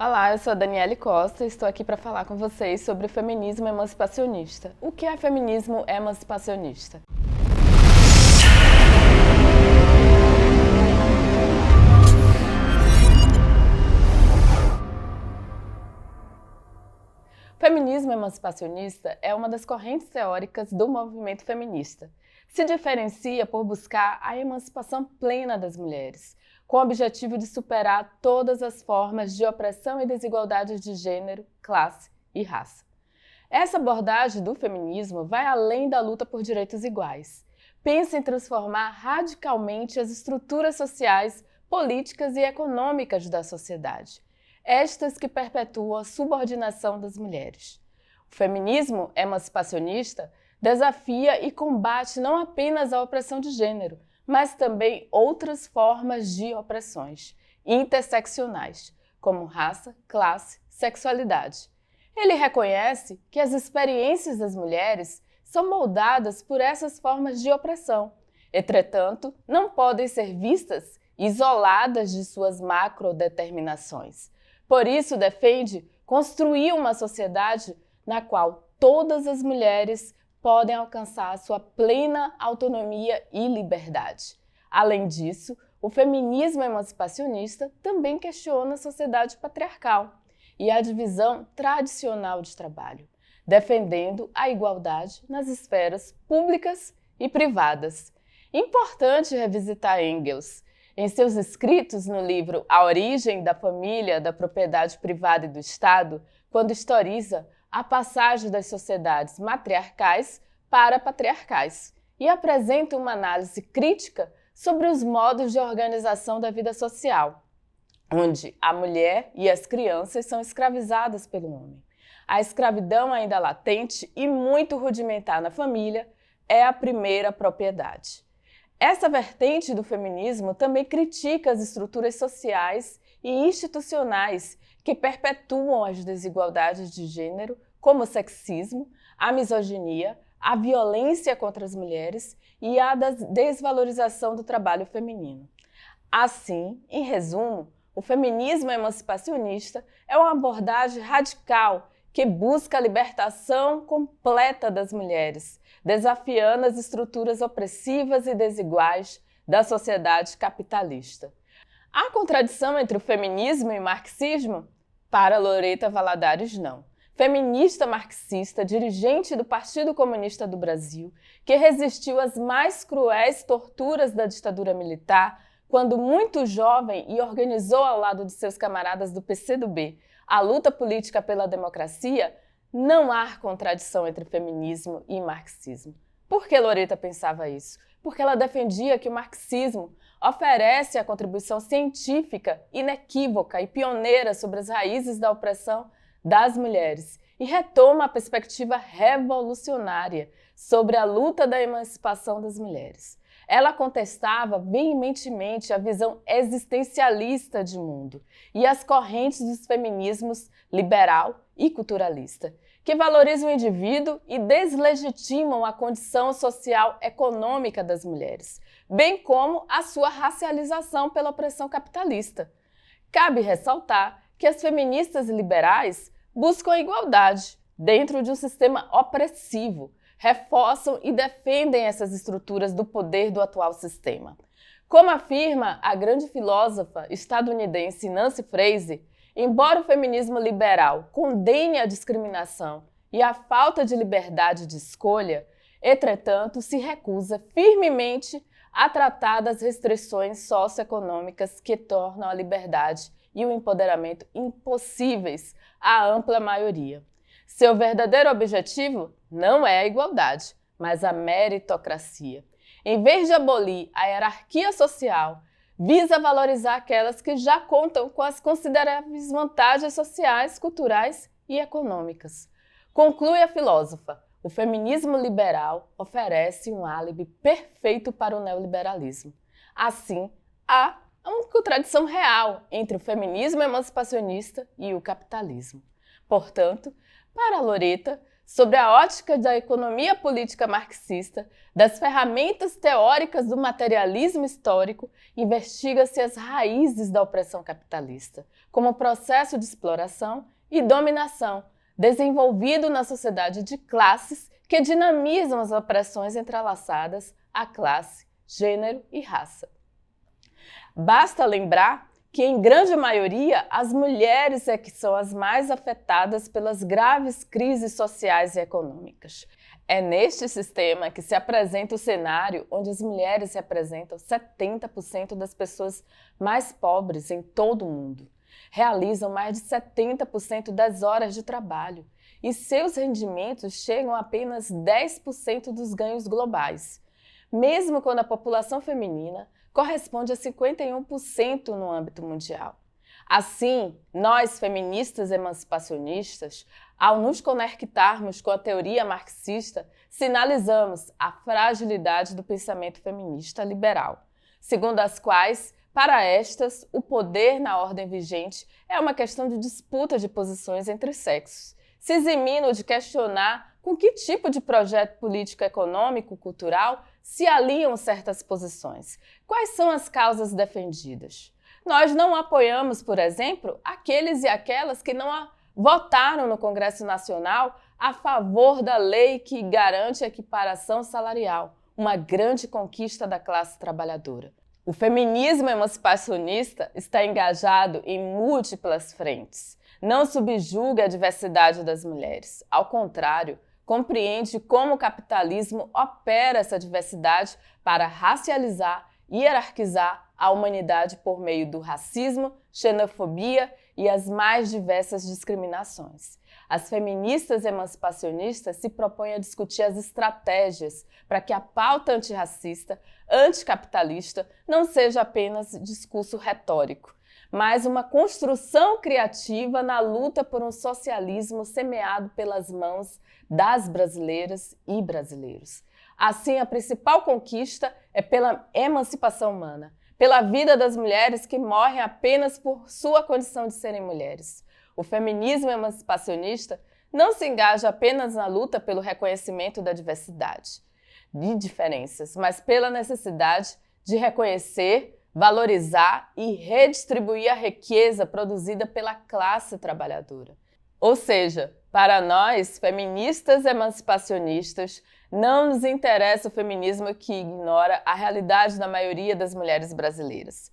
Olá, eu sou a Daniele Costa e estou aqui para falar com vocês sobre o feminismo emancipacionista. O que é feminismo emancipacionista? O feminismo emancipacionista é uma das correntes teóricas do movimento feminista. Se diferencia por buscar a emancipação plena das mulheres, com o objetivo de superar todas as formas de opressão e desigualdade de gênero, classe e raça. Essa abordagem do feminismo vai além da luta por direitos iguais. Pensa em transformar radicalmente as estruturas sociais, políticas e econômicas da sociedade, estas que perpetuam a subordinação das mulheres. O feminismo emancipacionista desafia e combate não apenas a opressão de gênero, mas também outras formas de opressões interseccionais, como raça, classe, sexualidade. Ele reconhece que as experiências das mulheres são moldadas por essas formas de opressão. Entretanto, não podem ser vistas isoladas de suas macrodeterminações. Por isso, defende construir uma sociedade na qual todas as mulheres podem alcançar sua plena autonomia e liberdade. Além disso, o feminismo emancipacionista também questiona a sociedade patriarcal e a divisão tradicional de trabalho, defendendo a igualdade nas esferas públicas e privadas. Importante revisitar Engels. Em seus escritos no livro A Origem da Família, da Propriedade Privada e do Estado, quando historiza a passagem das sociedades matriarcais para patriarcais e apresenta uma análise crítica sobre os modos de organização da vida social, onde a mulher e as crianças são escravizadas pelo homem. A escravidão ainda latente e muito rudimentar na família é a primeira propriedade. Essa vertente do feminismo também critica as estruturas sociais e institucionais que perpetuam as desigualdades de gênero, como o sexismo, a misoginia, a violência contra as mulheres e a desvalorização do trabalho feminino. Assim, em resumo, o feminismo emancipacionista é uma abordagem radical que busca a libertação completa das mulheres, desafiando as estruturas opressivas e desiguais da sociedade capitalista. Há contradição entre o feminismo e o marxismo? Para Loreta Valadares, não. Feminista marxista, dirigente do Partido Comunista do Brasil, que resistiu às mais cruéis torturas da ditadura militar, quando muito jovem e organizou ao lado de seus camaradas do PCdoB a luta política pela democracia, não há contradição entre feminismo e marxismo. Por que Loreta pensava isso? Porque ela defendia que o marxismo oferece a contribuição científica inequívoca e pioneira sobre as raízes da opressão das mulheres e retoma a perspectiva revolucionária sobre a luta da emancipação das mulheres. Ela contestava veementemente a visão existencialista de mundo e as correntes dos feminismos liberal e culturalista, que valorizam o indivíduo e deslegitimam a condição social econômica das mulheres, bem como a sua racialização pela opressão capitalista. Cabe ressaltar que as feministas liberais buscam a igualdade dentro de um sistema opressivo, reforçam e defendem essas estruturas do poder do atual sistema. Como afirma a grande filósofa estadunidense Nancy Fraser, embora o feminismo liberal condene a discriminação e a falta de liberdade de escolha, entretanto, se recusa firmemente a tratar das restrições socioeconômicas que tornam a liberdade e o empoderamento impossíveis à ampla maioria. Seu verdadeiro objetivo não é a igualdade, mas a meritocracia. Em vez de abolir a hierarquia social, visa valorizar aquelas que já contam com as consideráveis vantagens sociais, culturais e econômicas. Conclui a filósofa: o feminismo liberal oferece um álibi perfeito para o neoliberalismo. Assim, há uma contradição real entre o feminismo emancipacionista e o capitalismo. Portanto, para Loreta, sobre a ótica da economia política marxista, das ferramentas teóricas do materialismo histórico, investiga-se as raízes da opressão capitalista, como processo de exploração e dominação, desenvolvido na sociedade de classes que dinamizam as opressões entrelaçadas à classe, gênero e raça. Basta lembrar que, em grande maioria, as mulheres é que são as mais afetadas pelas graves crises sociais e econômicas. É neste sistema que se apresenta o cenário onde as mulheres representam 70% das pessoas mais pobres em todo o mundo, realizam mais de 70% das horas de trabalho e seus rendimentos chegam a apenas 10% dos ganhos globais, mesmo quando a população feminina corresponde a 51% no âmbito mundial. Assim, nós, feministas emancipacionistas, ao nos conectarmos com a teoria marxista, sinalizamos a fragilidade do pensamento feminista liberal, segundo as quais, para estas, o poder na ordem vigente é uma questão de disputa de posições entre sexos, se eximindo de questionar com que tipo de projeto político-econômico-cultural se aliam certas posições. Quais são as causas defendidas? Nós não apoiamos, por exemplo, aqueles e aquelas que não votaram no Congresso Nacional a favor da lei que garante a equiparação salarial, uma grande conquista da classe trabalhadora. O feminismo emancipacionista está engajado em múltiplas frentes. Não subjuga a diversidade das mulheres. Ao contrário, compreende como o capitalismo opera essa diversidade para racializar e hierarquizar a humanidade por meio do racismo, xenofobia e as mais diversas discriminações. As feministas emancipacionistas se propõem a discutir as estratégias para que a pauta antirracista, anticapitalista não seja apenas discurso retórico, mas uma construção criativa na luta por um socialismo semeado pelas mãos das brasileiras e brasileiros. Assim, a principal conquista é pela emancipação humana, pela vida das mulheres que morrem apenas por sua condição de serem mulheres. O feminismo emancipacionista não se engaja apenas na luta pelo reconhecimento da diversidade de diferenças, mas pela necessidade de reconhecer, valorizar e redistribuir a riqueza produzida pela classe trabalhadora. Ou seja, para nós, feministas emancipacionistas, não nos interessa o feminismo que ignora a realidade da maioria das mulheres brasileiras.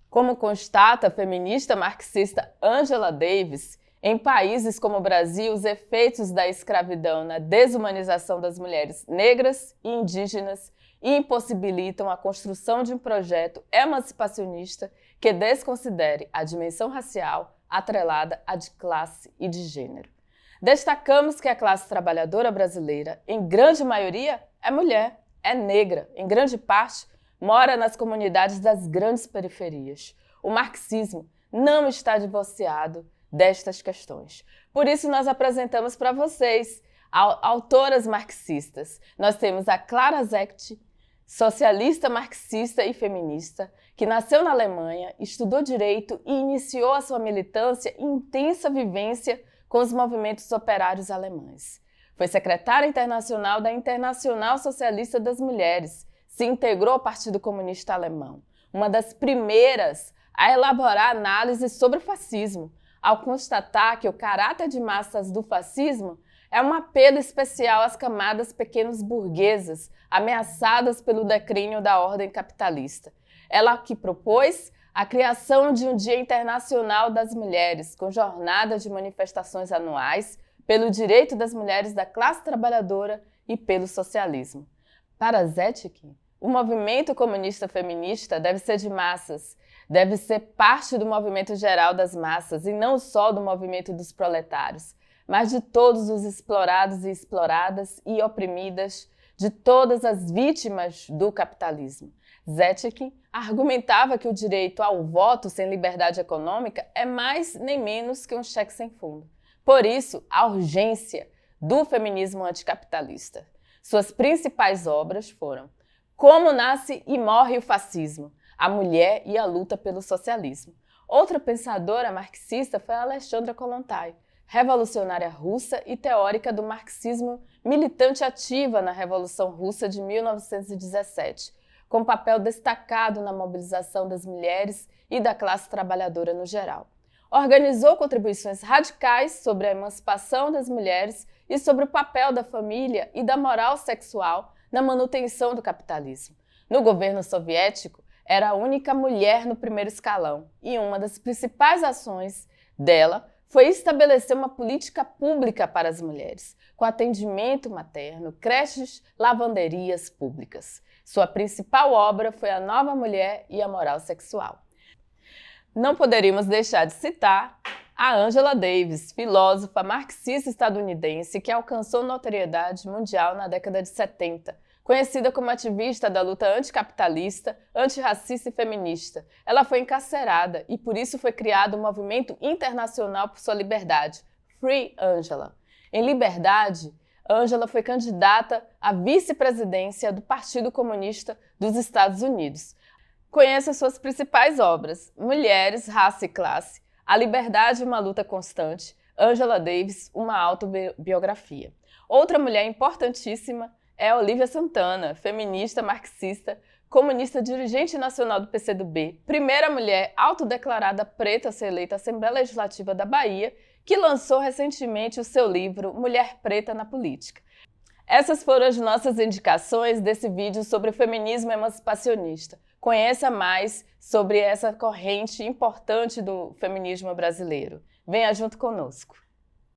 Como constata a feminista marxista Angela Davis, em países como o Brasil, os efeitos da escravidão na desumanização das mulheres negras e indígenas impossibilitam a construção de um projeto emancipacionista que desconsidere a dimensão racial atrelada à de classe e de gênero. Destacamos que a classe trabalhadora brasileira, em grande maioria, é mulher, é negra, em grande parte, mora nas comunidades das grandes periferias. O marxismo não está divorciado destas questões. Por isso, nós apresentamos para vocês autoras marxistas. Nós temos a Clara Zetkin, socialista, marxista e feminista, que nasceu na Alemanha, estudou direito e iniciou a sua militância e intensa vivência com os movimentos operários alemães. Foi secretária internacional da Internacional Socialista das Mulheres, se integrou ao Partido Comunista Alemão, uma das primeiras a elaborar análises sobre o fascismo, ao constatar que o caráter de massas do fascismo é um apelo especial às camadas pequenos burguesas ameaçadas pelo declínio da ordem capitalista. Ela que propôs a criação de um Dia Internacional das Mulheres, com jornada de manifestações anuais pelo direito das mulheres da classe trabalhadora e pelo socialismo. Para Zetkin, o movimento comunista feminista deve ser de massas, deve ser parte do movimento geral das massas e não só do movimento dos proletários, mas de todos os explorados e exploradas e oprimidas, de todas as vítimas do capitalismo. Zetkin argumentava que o direito ao voto sem liberdade econômica é mais nem menos que um cheque sem fundo. Por isso, a urgência do feminismo anticapitalista. Suas principais obras foram Como Nasce e Morre o Fascismo, A Mulher e a Luta pelo Socialismo. Outra pensadora marxista foi a Alexandra Kollontai, revolucionária russa e teórica do marxismo, militante ativa na Revolução Russa de 1917, com papel destacado na mobilização das mulheres e da classe trabalhadora no geral. Organizou contribuições radicais sobre a emancipação das mulheres e sobre o papel da família e da moral sexual na manutenção do capitalismo. No governo soviético, era a única mulher no primeiro escalão e uma das principais ações dela foi estabelecer uma política pública para as mulheres, com atendimento materno, creches, lavanderias públicas. Sua principal obra foi A Nova Mulher e a Moral Sexual. Não poderíamos deixar de citar a Angela Davis, filósofa marxista estadunidense que alcançou notoriedade mundial na década de 70. Conhecida como ativista da luta anticapitalista, antirracista e feminista, ela foi encarcerada e por isso foi criado um movimento internacional por sua liberdade, Free Angela. Em liberdade, Angela foi candidata à vice-presidência do Partido Comunista dos Estados Unidos. Conheça suas principais obras: Mulheres, Raça e Classe, A Liberdade, uma Luta Constante, Angela Davis, uma autobiografia. Outra mulher importantíssima é Olivia Santana, feminista, marxista, comunista, dirigente nacional do PCdoB, primeira mulher autodeclarada preta a ser eleita à Assembleia Legislativa da Bahia, que lançou recentemente o seu livro Mulher Preta na Política. Essas foram as nossas indicações desse vídeo sobre o feminismo emancipacionista. Conheça mais sobre essa corrente importante do feminismo brasileiro. Venha junto conosco.